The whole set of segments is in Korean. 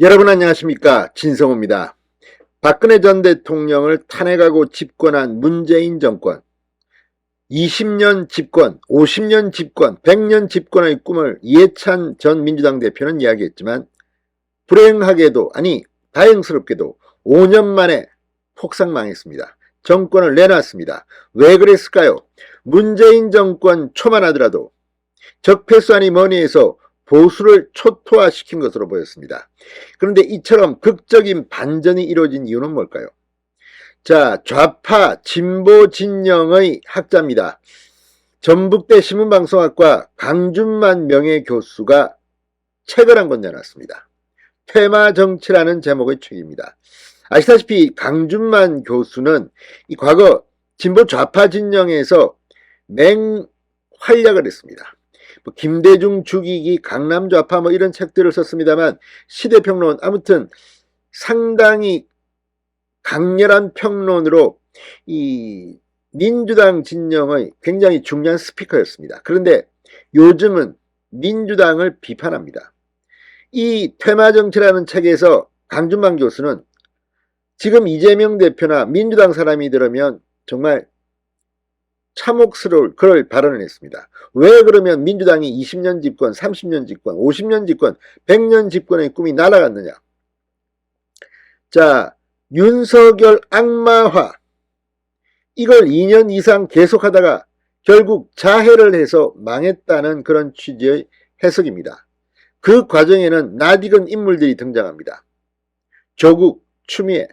여러분 안녕하십니까, 진성호입니다. 박근혜 전 대통령을 탄핵하고 집권한 문재인 정권, 20년 집권, 50년 집권, 100년 집권의 꿈을 이해찬 전 민주당 대표는 이야기했지만 불행하게도, 아니 다행스럽게도 5년 만에 폭삭망했습니다. 정권을 내놨습니다. 왜 그랬을까요? 문재인 정권 초만 하더라도 적폐수안이 뭐니 해서 보수를 초토화시킨 것으로 보였습니다. 그런데 이처럼 극적인 반전이 이루어진 이유는 뭘까요? 자, 좌파 진보 진영의 학자입니다. 전북대 신문방송학과 강준만 명예교수가 책을 한 권 내놨습니다. 퇴마정치라는 제목의 책입니다. 아시다시피 강준만 교수는 이 과거 진보 좌파 진영에서 맹활약을 했습니다. 김대중 죽이기, 강남좌파 이런 책들을 썼습니다만 시대평론, 아무튼 상당히 강렬한 평론으로 이 민주당 진영의 굉장히 중요한 스피커였습니다. 그런데 요즘은 민주당을 비판합니다. 이 퇴마정치라는 책에서 강준만 교수는 지금 이재명 대표나 민주당 사람이 들으면 정말 참혹스러울 그럴 발언을 했습니다. 왜 그러면 민주당이 20년 집권, 30년 집권, 50년 집권, 100년 집권의 꿈이 날아갔느냐. 자, 윤석열 악마화, 이걸 2년 이상 계속하다가 결국 자해를 해서 망했다는 그런 취지의 해석입니다. 그 과정에는 낯익은 인물들이 등장합니다. 조국, 추미애.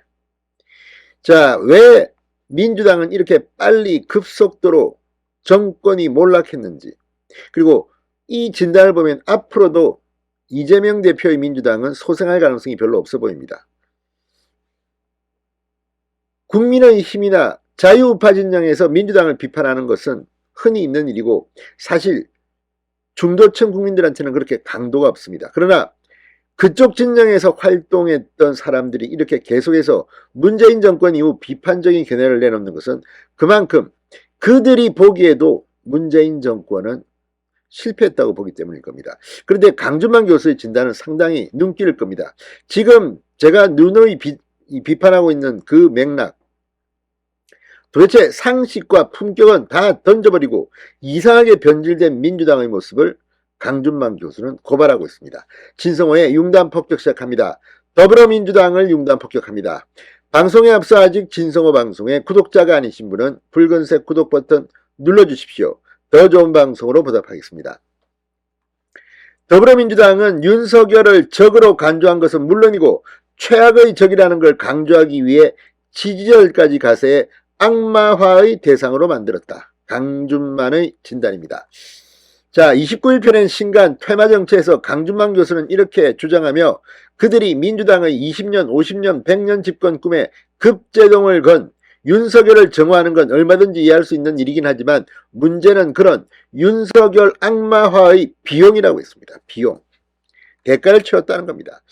자, 왜 민주당은 이렇게 빨리 급속도로 정권이 몰락했는지, 그리고 이 진단을 보면 앞으로도 이재명 대표의 민주당은 소생할 가능성이 별로 없어 보입니다. 국민의힘이나 자유우파 진영에서 민주당을 비판하는 것은 흔히 있는 일이고 사실 중도층 국민들한테는 그렇게 강도가 없습니다. 그러나 그쪽 진영에서 활동했던 사람들이 이렇게 계속해서 문재인 정권 이후 비판적인 견해를 내놓는 것은 그만큼 그들이 보기에도 문재인 정권은 실패했다고 보기 때문일 겁니다. 그런데 강준만 교수의 진단은 상당히 눈길을 끕니다. 지금 제가 누누이 비판하고 있는 그 맥락, 도대체 상식과 품격은 다 던져버리고 이상하게 변질된 민주당의 모습을 강준만 교수는 고발하고 있습니다. 진성호의 융단폭격 시작합니다. 더불어민주당을 융단폭격합니다. 방송에 앞서 아직 진성호 방송에 구독자가 아니신 분은 붉은색 구독 버튼 눌러주십시오. 더 좋은 방송으로 보답하겠습니다. 더불어민주당은 윤석열을 적으로 간주한 것은 물론이고 최악의 적이라는 걸 강조하기 위해 지지율까지 가세해 악마화의 대상으로 만들었다. 강준만의 진단입니다. 자, 29일 펴낸 신간 퇴마정치에서 강준만 교수는 이렇게 주장하며 그들이 민주당의 20년, 50년, 100년 집권 꿈에 급제동을 건 윤석열을 정화하는 건 얼마든지 이해할 수 있는 일이긴 하지만 문제는 그런 윤석열 악마화의 비용이라고 했습니다. 비용. 대가를 치렀다는 겁니다.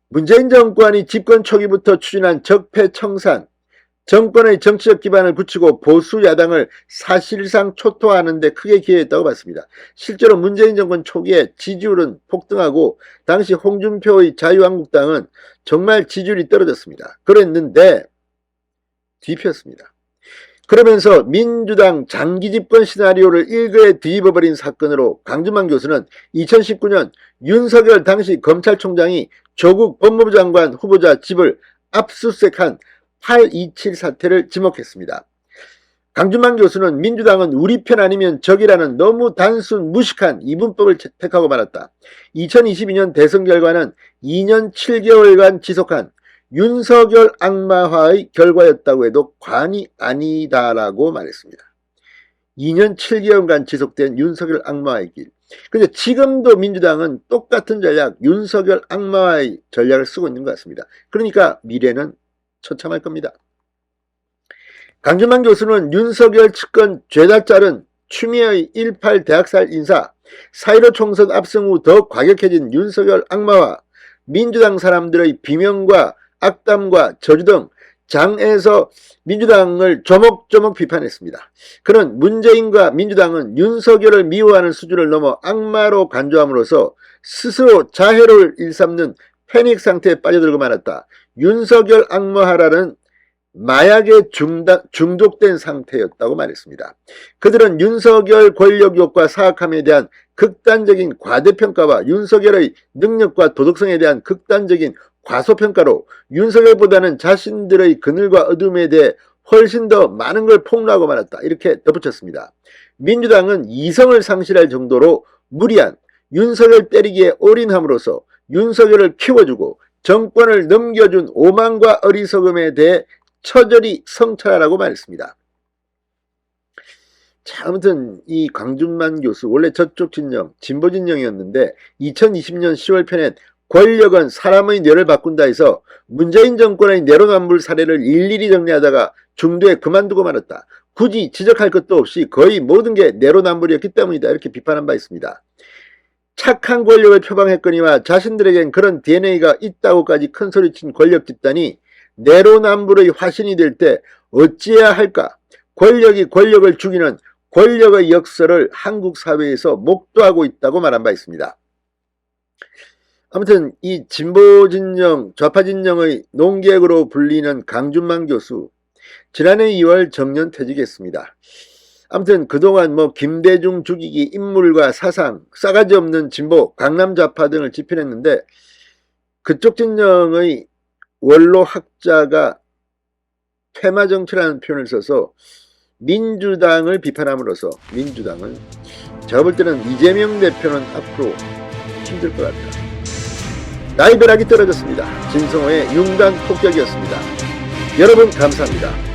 문재인 정권이 집권 초기부터 추진한 적폐청산, 정권의 정치적 기반을 굳히고 보수 야당을 사실상 초토화하는 데 크게 기여했다고 봤습니다. 실제로 문재인 정권 초기에 지지율은 폭등하고 당시 홍준표의 자유한국당은 정말 지지율이 떨어졌습니다. 그랬는데 뒤폈습니다. 그러면서 민주당 장기 집권 시나리오를 일거에 뒤집어버린 사건으로 강준만 교수는 2019년 윤석열 당시 검찰총장이 조국 법무부 장관 후보자 집을 압수수색한 8.27 사태를 지목했습니다. 강준만 교수는 민주당은 우리 편 아니면 적이라는 너무 단순 무식한 이분법을 택하고 말았다. 2022년 대선 결과는 2년 7개월간 지속한 윤석열 악마화의 결과였다고 해도 과언이 아니다라고 말했습니다. 2년 7개월간 지속된 윤석열 악마화의 길. 그런데 지금도 민주당은 똑같은 전략, 윤석열 악마화의 전략을 쓰고 있는 것 같습니다. 그러니까 미래는 처참할 겁니다. 강준만 교수는 윤석열 측근 죄다 자른 추미애의 1.8 대학살 인사, 4.15 총선 압승 후 더 과격해진 윤석열 악마화, 민주당 사람들의 비명과 악담과 저주 등 장에서 민주당을 조목조목 비판했습니다. 그는 문재인과 민주당은 윤석열을 미워하는 수준을 넘어 악마로 간주함으로써 스스로 자해를 일삼는 패닉 상태에 빠져들고 말았다. 윤석열 악마하라는 마약에 중독된 상태였다고 말했습니다. 그들은 윤석열 권력욕과 사악함에 대한 극단적인 과대평가와 윤석열의 능력과 도덕성에 대한 극단적인 과소평가로 윤석열보다는 자신들의 그늘과 어둠에 대해 훨씬 더 많은 걸 폭로하고 말았다. 이렇게 덧붙였습니다. 민주당은 이성을 상실할 정도로 무리한 윤석열 때리기에 올인함으로써 윤석열을 키워주고 정권을 넘겨준 오만과 어리석음에 대해 처절히 성찰하라고 말했습니다. 자, 아무튼 이 강준만 교수 원래 저쪽 진영, 진보 진영이었는데 2020년 10월 편엔 권력은 사람의 뇌를 바꾼다 해서 문재인 정권의 내로남불 사례를 일일이 정리하다가 중도에 그만두고 말았다. 굳이 지적할 것도 없이 거의 모든 게 내로남불이었기 때문이다. 이렇게 비판한 바 있습니다. 착한 권력을 표방했거니와 자신들에겐 그런 DNA가 있다고까지 큰소리친 권력 집단이 내로남불의 화신이 될 때 어찌해야 할까? 권력이 권력을 죽이는 권력의 역설을 한국 사회에서 목도하고 있다고 말한 바 있습니다. 아무튼 이 진보 진영, 좌파 진영의 농객으로 불리는 강준만 교수 지난해 2월 정년 퇴직했습니다. 아무튼 그동안 뭐 김대중 죽이기 인물과 사상, 싸가지 없는 진보, 강남 좌파 등을 지편했는데 그쪽 진영의 원로 학자가 퇴마정치라는 표현을 써서 민주당을 비판함으로써 민주당은 제가 볼 때는 이재명 대표는 앞으로 힘들 것 같다. 나이벼락이 떨어졌습니다. 진성호의 융단 폭격이었습니다. 여러분 감사합니다.